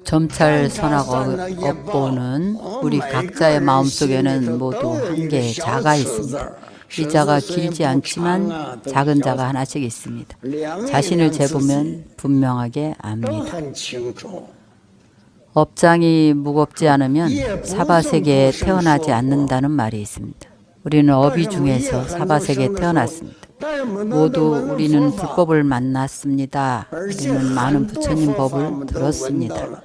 점찰 선악 업보는 우리 각자의 마음속에는 모두 한 개의 자가 있습니다. 이 자가 길지 않지만 작은 자가 하나씩 있습니다. 자신을 재보면 분명하게 압니다. 업장이 무겁지 않으면 사바세계에 태어나지 않는다는 말이 있습니다. 우리는 어비 중에서 사바세계에 태어났습니다. 모두 우리는 불법을 만났습니다. 우리는 많은 부처님 법을 들었습니다.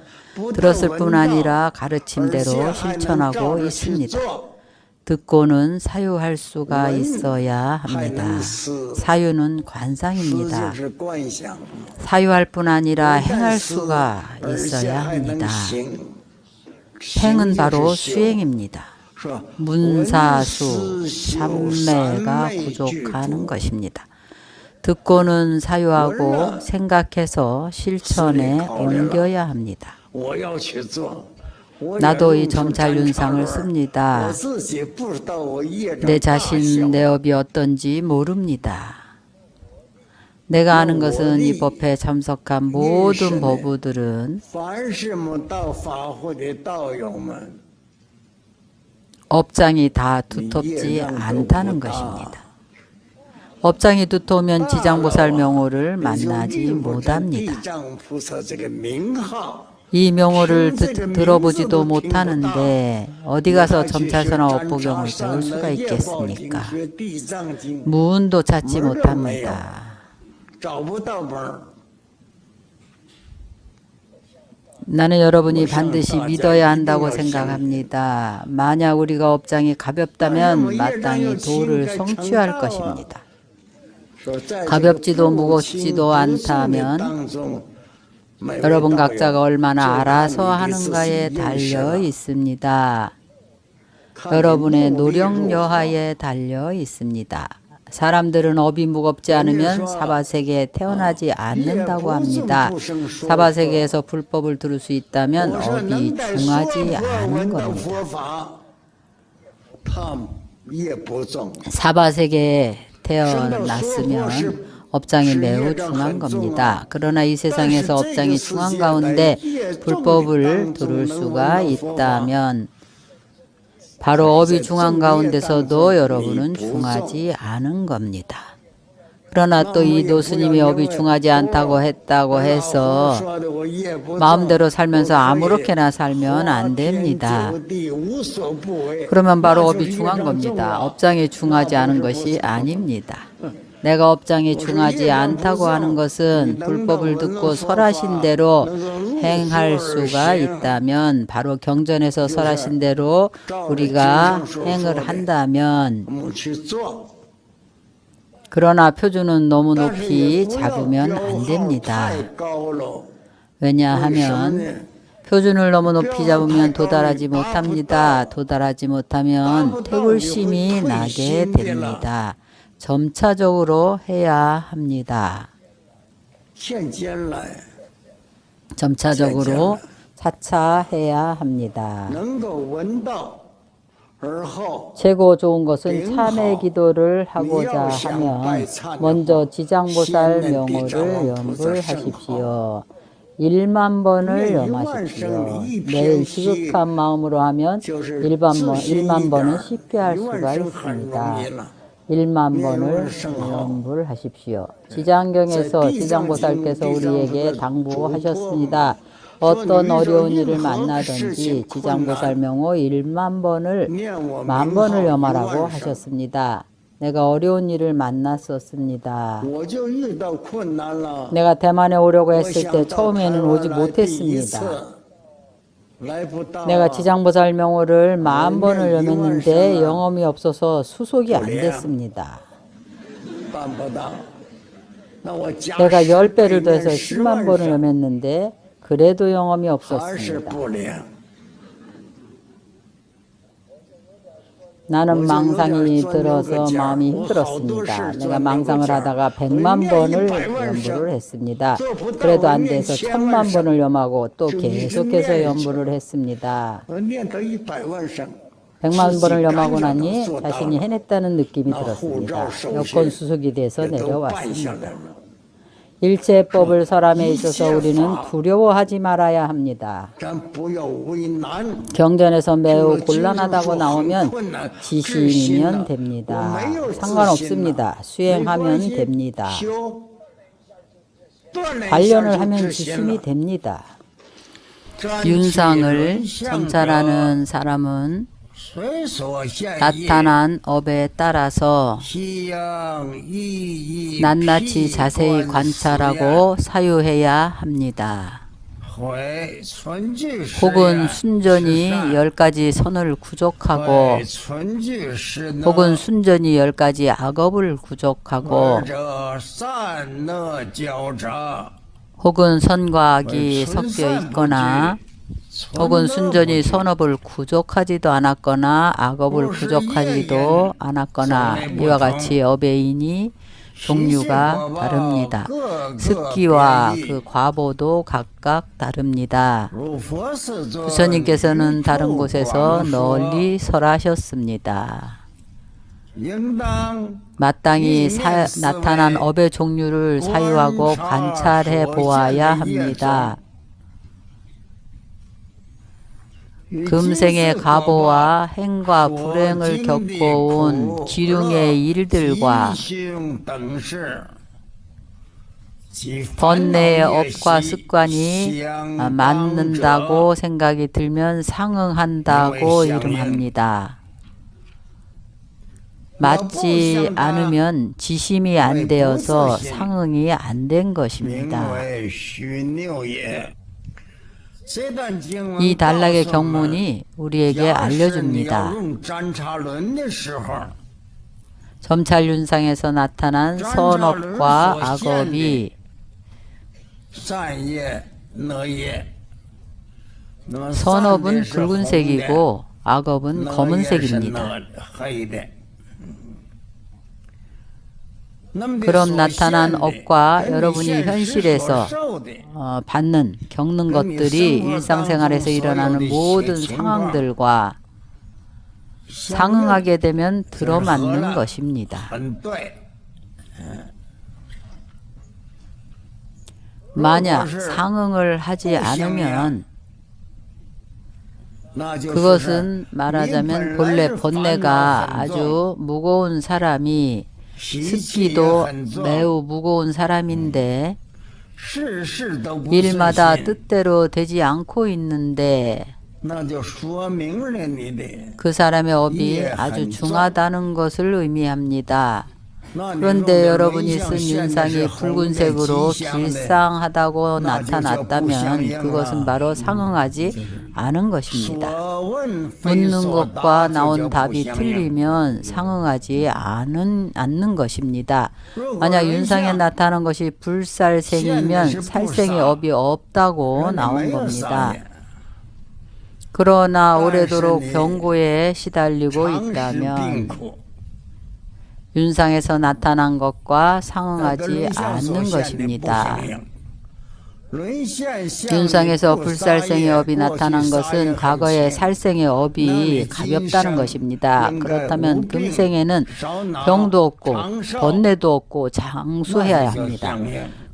들었을 뿐 아니라 가르침대로 실천하고 있습니다. 듣고는 사유할 수가 있어야 합니다. 사유는 관상입니다. 사유할 뿐 아니라 행할 수가 있어야 합니다. 행은 수행입니다. 문사수, 삼매가 부족하는 것입니다. 듣고는 사유하고 생각해서 실천에 옮겨야 합니다. 나도 이 점찰윤상을 씁니다. 내 자신, 내 업이 어떤지 모릅니다. 내가 아는 것은 이 법회에 참석한 모든 법우들은 업장이 다 두텁지 않다는 것입니다. 업장이 두터우면 지장보살 명호를 만나지 못합니다. 이 명호를 들어보지도 못하는데 어디 가서 점찰선화 업보경을 배울 수가 있겠습니까? 문도 찾지 못합니다. 나는 여러분이 반드시 믿어야 한다고 생각합니다. 만약 우리가 업장이 가볍다면 마땅히 도를 성취할 것입니다. 가볍지도 무겁지도 않다면 여러분 각자가 얼마나 알아서 하는가에 달려 있습니다. 여러분의 노력 여하에 달려 있습니다. 사람들은 업이 무겁지 않으면 사바세계에 태어나지 않는다고 합니다. 사바세계에서 불법을 들을 수 있다면 업이 중하지 않은 겁니다. 사바세계에 태어났으면 업장이 매우 중한 겁니다. 그러나 이 세상에서 업장이 중한 가운데 불법을 들을 수가 있다면 바로 업이 중한 가운데서도 여러분은 중하지 않은 겁니다. 그러나 또 이 노스님이 업이 중하지 않다고 했다고 해서 마음대로 살면서 아무렇게나 살면 안 됩니다. 그러면 바로 업이 중한 겁니다. 업장이 중하지 않은 것이 아닙니다. 내가 업장이 중하지 않다고 하는 것은 불법을 듣고 설하신 대로 행할 수가 있다면 바로 경전에서 설하신 대로 우리가 행을 한다면 그러나 표준은 너무 높이 잡으면 안 됩니다. 왜냐하면 표준을 너무 높이 잡으면 도달하지 못합니다. 도달하지 못하면 태불심이 나게 됩니다. 점차적으로 해야 합니다. 점차적으로 차차 해야 합니다. 최고 좋은 것은 참회 기도를 하고자 하면 먼저 지장보살 명호를 염불하십시오. 1만 번을 염하십시오. 매일 지극한 마음으로 하면 1만 번은 쉽게 할 수가 있습니다. 1만 번을 염불하십시오. 지장경에서 지장보살께서 우리에게 당부하셨습니다. 어떤 어려운 일을 만나든지 지장보살 명호 1만 번을 10,000번을 염하라고 하셨습니다. 내가 어려운 일을 만났었습니다. 내가 대만에 오려고 했을 때 처음에는 오지 못했습니다. 내가 지장보살 명호를 10,000번을 염했는데 영험이 없어서 수속이 안 됐습니다. 내가 10배를 더해서 10만 번을 염했는데 그래도 영험이 없었습니다. 나는 망상이 들어서 마음이 힘들었습니다. 내가 망상을 하다가 100만 번을 염불을 했습니다. 그래도 안 돼서 1000만 번을 염하고 또 계속해서 염불을 했습니다. 100만 번을 염하고 나니 자신이 해냈다는 느낌이 들었습니다. 여건 수속이 돼서 내려왔습니다. 일체법을 설함에 있어서 우리는 두려워하지 말아야 합니다. 경전에서 매우 곤란하다고 나오면 지심이면 됩니다. 상관없습니다. 수행하면 됩니다. 관련을 하면 지심이 됩니다. 윤상을 점찰하는 사람은 나타난 업에 따라서 낱낱이 자세히 관찰하고 사유해야 합니다. 혹은 순전히 10가지 선을 구족하고 혹은 순전히 10가지 악업을 구족하고 혹은 선과 악이 섞여 있거나 혹은 순전히 선업을 구족하지도 않았거나 악업을 구족하지도 않았거나 이와 같이 업의 인이 종류가 다릅니다. 습기와 그 과보도 각각 다릅니다. 부처님께서는 다른 곳에서 널리 설하셨습니다. 마땅히 나타난 업의 종류를 사유하고 관찰해 보아야 합니다. 금생의 가보와 행과 불행을 겪어온 기륭의 일들과 번뇌의 업과 습관이 맞는다고 생각이 들면 상응한다고 이름합니다. 맞지 않으면 지심이 안 되어서 상응이 안 된 것입니다. 이 단락의 경문이 우리에게 알려줍니다. 점찰윤상에서 나타난 선업과 악업이 선업은 붉은색이고 악업은 검은색입니다. 그럼 나타난 업과 여러분이 현실에서 겪는 것들이 일상생활에서 일어나는 모든 상황들과 상응하게 되면 들어맞는 것입니다. 만약 상응을 하지 않으면 그것은 말하자면 본래 번뇌가 아주 무거운 사람이 습기도 매우 무거운 사람인데 일마다 뜻대로 되지 않고 있는데 그 사람의 업이 아주 중하다는 것을 의미합니다. 그런데 여러분이 쓴 윤상이 붉은색으로 길상하다고 나타났다면 그것은 바로 상응하지 않은 것입니다. 묻는 것과 나온 답이 틀리면 상응하지 않는 것입니다. 만약 윤상에 나타난 것이 불살생이면 살생의 업이 없다고 나온 겁니다. 그러나 오래도록 병고에 시달리고 있다면 윤상에서 나타난 것과 상응하지 않는 것입니다. 윤상에서 불살생의 업이 나타난 것은 과거의 살생의 업이 가볍다는 것입니다. 그렇다면 금생에는 병도 없고 번뇌도 없고 장수해야 합니다.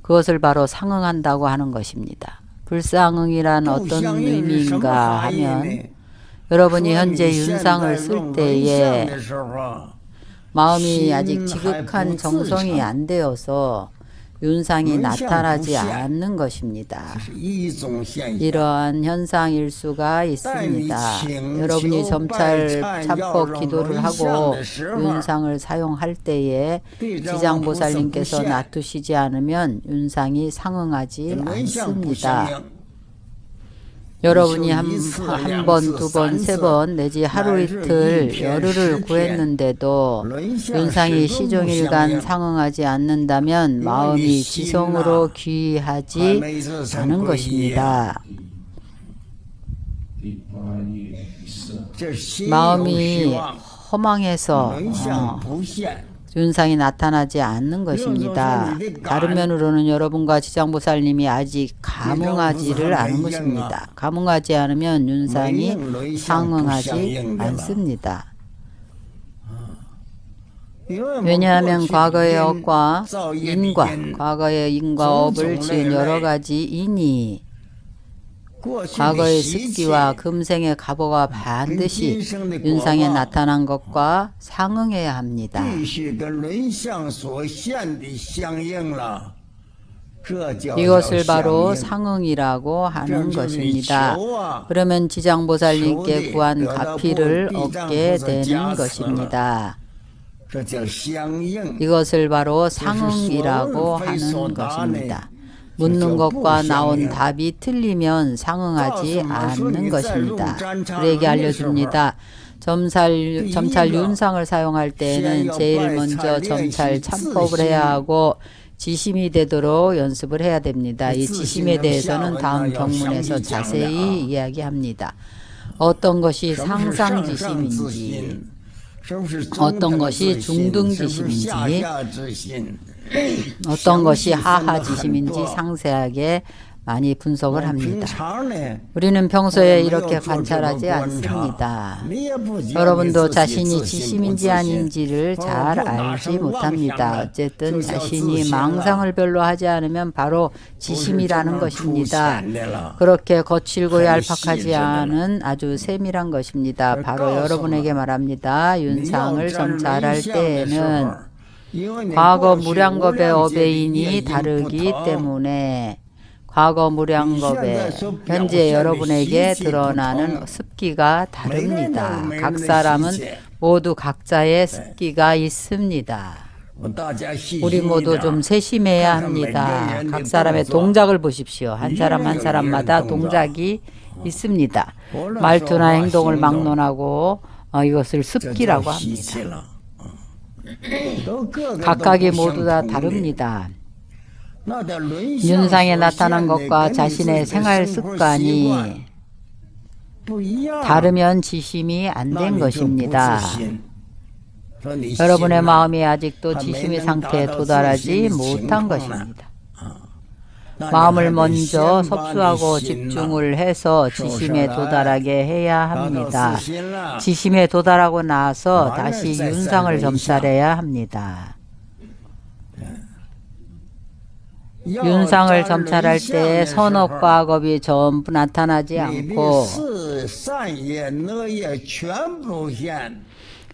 그것을 바로 상응한다고 하는 것입니다. 불상응이란 어떤 의미인가 하면 여러분이 현재 윤상을 쓸 때에 마음이 아직 지극한 정성이 안 되어서 윤상이 나타나지 않는 것입니다. 이러한 현상일 수가 있습니다. 여러분이 점찰 참법 기도를 하고 윤상을 사용할 때에 지장보살님께서 놔두시지 않으면 윤상이 상응하지 않습니다. 여러분이 한 번, 두 번, 세 번 내지 하루 이틀 열흘을 구했는데도 윤상이 시종일관 상응하지 않는다면 마음이 지성으로 귀하지 않은 것입니다. 마음이 허망해서 윤상이 나타나지 않는 것입니다. 다른 면으로는 여러분과 지장보살님이 아직 감응하지를 않은 것입니다. 감응하지 않으면 윤상이 상응하지 않습니다. 왜냐하면 과거의 업과 인과, 과거의 인과 업을 지은 여러 가지 인이 과거의 습기와 금생의 갑오가 반드시 윤상에 나타난 것과 상응해야 합니다. 이것을 바로 상응이라고 하는 것입니다. 그러면 지장보살님께 구한 가피를 얻게 되는 것입니다. 이것을 바로 상응이라고 하는 것입니다. 묻는 것과 나온 답이 틀리면 상응하지 않는 것입니다. 그에게 알려줍니다. 점찰 윤상을 사용할 때에는 제일 먼저 점찰 참법을 해야 하고 지심이 되도록 연습을 해야 됩니다. 이 지심에 대해서는 다음 경문에서 자세히 이야기합니다. 어떤 것이 상상지심인지, 어떤 것이 중등지심인지, 어떤 것이 하하지심인지 상세하게 많이 분석을 합니다. 우리는 평소에 이렇게 관찰하지 않습니다. 여러분도 자신이 지심인지 아닌지를 잘 알지 못합니다. 어쨌든 자신이 망상을 별로 하지 않으면 바로 지심이라는 것입니다. 그렇게 거칠고 얄팍하지 않은 아주 세밀한 것입니다. 바로 여러분에게 말합니다. 윤상을 점찰할 때에는 과거 무량겁의 업의인이 다르기 때문에 과거 무량겁에 현재 여러분에게 드러나는 습기가 다릅니다. 각 사람은 모두 각자의 습기가 있습니다. 우리 모두 좀 세심해야 합니다. 각 사람의 동작을 보십시오. 한 사람 한 사람마다 동작이 있습니다. 말투나 행동을 막론하고 이것을 습기라고 합니다. 각각이 모두 다 다릅니다. 윤상에 나타난 것과 자신의 생활 습관이 다르면 지심이 안 된 것입니다. 여러분의 마음이 아직도 지심의 상태에 도달하지 못한 것입니다. 마음을 먼저 섭수하고 집중을 해서 지심에 도달하게 해야 합니다. 지심에 도달하고 나서 다시 윤상을 점찰해야 합니다. 윤상을 점찰할 때 선업과 악업이 전부 나타나지 않고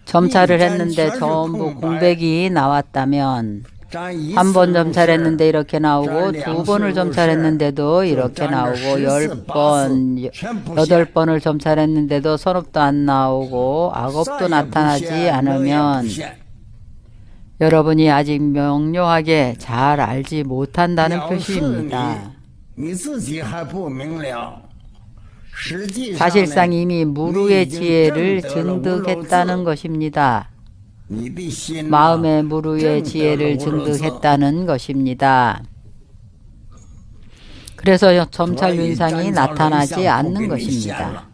점찰을 했는데 전부 공백이 나왔다면 한 번 점찰했는데 이렇게 나오고 두 번을 점찰했는데도 이렇게 나오고 10번, 8번을 점찰했는데도 선업도 안 나오고 악업도 나타나지 않으면 여러분이 아직 명료하게 잘 알지 못한다는 표시입니다. 사실상 이미 무르의 지혜를 증득했다는 것입니다. 마음의 무르의 지혜를 증득했다는 것입니다. 그래서 점찰 윤상이 나타나지 않는 것입니다.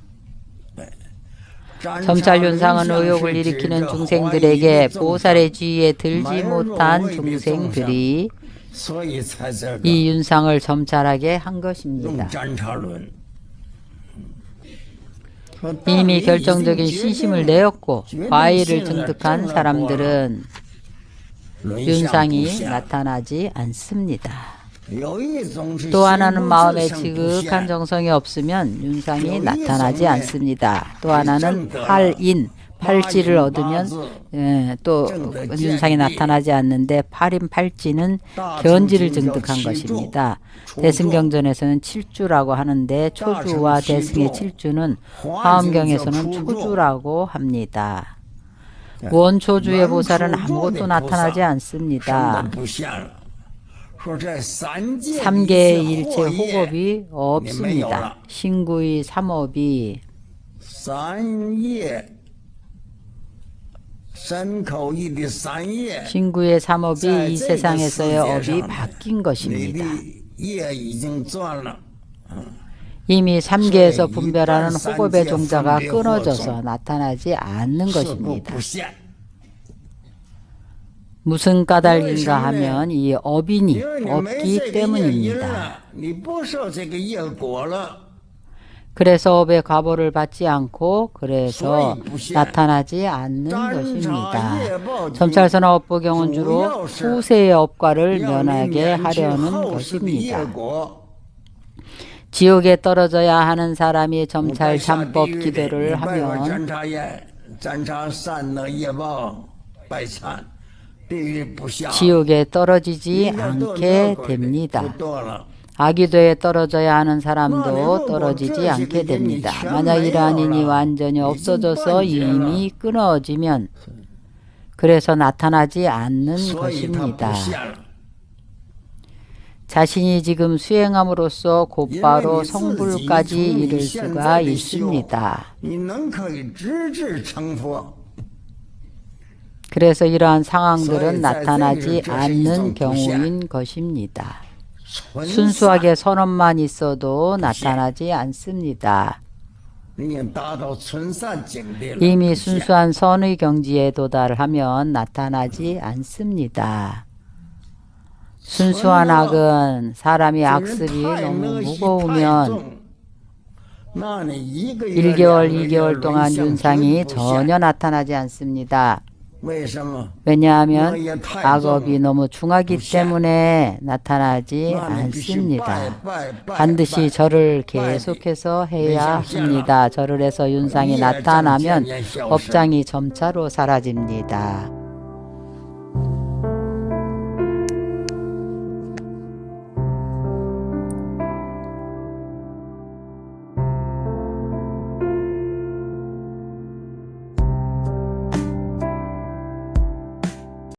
점찰 윤상은 의욕을 일으키는 중생들에게 보살의 지위에 들지 못한 중생들이 이 윤상을 점찰하게 한 것입니다. 이미 결정적인 신심을 내었고 과의를 증득한 사람들은 윤상이 나타나지 않습니다. 또 하나는 마음에 지극한 정성이 없으면 윤상이 나타나지 않습니다. 또 하나는 팔인, 팔지를 얻으면 또 윤상이 나타나지 않는데 팔인 팔지는 견지를 증득한 것입니다. 대승경전에서는 칠주라고 하는데 초주와 대승의 칠주는 화엄경에서는 초주라고 합니다. 원초주의 보살은 아무것도 나타나지 않습니다. 3개의 일체 호겁이 없습니다. 신구의 삼업이 신구의 삼업이 이 세상에서의 업이 바뀐 것입니다. 이미 3계에서 분별하는 호겁의 종자가 끊어져서 나타나지 않는 것입니다. 무슨 까닭인가 하면 이 업인이 없기 때문입니다. 그래서 업의 과보를 받지 않고 그래서 나타나지 않는 것입니다. 점찰서나 업보경은 주로 후세의 업과를 면하게 하려는 것입니다. 지옥에 떨어져야 하는 사람이 점찰 잠법 기도를 하면 지옥에 떨어지지 않게 됩니다. 아기도에 떨어져야 하는 사람도 떨어지지 않게 됩니다. 만약 이러한 인이 완전히 없어져서 이미 끊어지면 그래서 나타나지 않는 것입니다. 자신이 지금 수행함으로써 곧바로 성불까지 이를 수가 있습니다. 그래서 이러한 상황들은 나타나지 않는 경우인 것입니다. 순수하게 선업만 있어도 나타나지 않습니다. 이미 순수한 선의 경지에 도달하면 나타나지 않습니다. 순수한 악은 사람이 악습이 너무 무거우면 1개월, 2개월 동안 윤상이 전혀 나타나지 않습니다. 왜냐하면 악업이 너무 중하기 때문에 나타나지 않습니다. 반드시 절을 계속해서 해야 합니다. 절을 해서 윤상이 나타나면 업장이 점차로 사라집니다.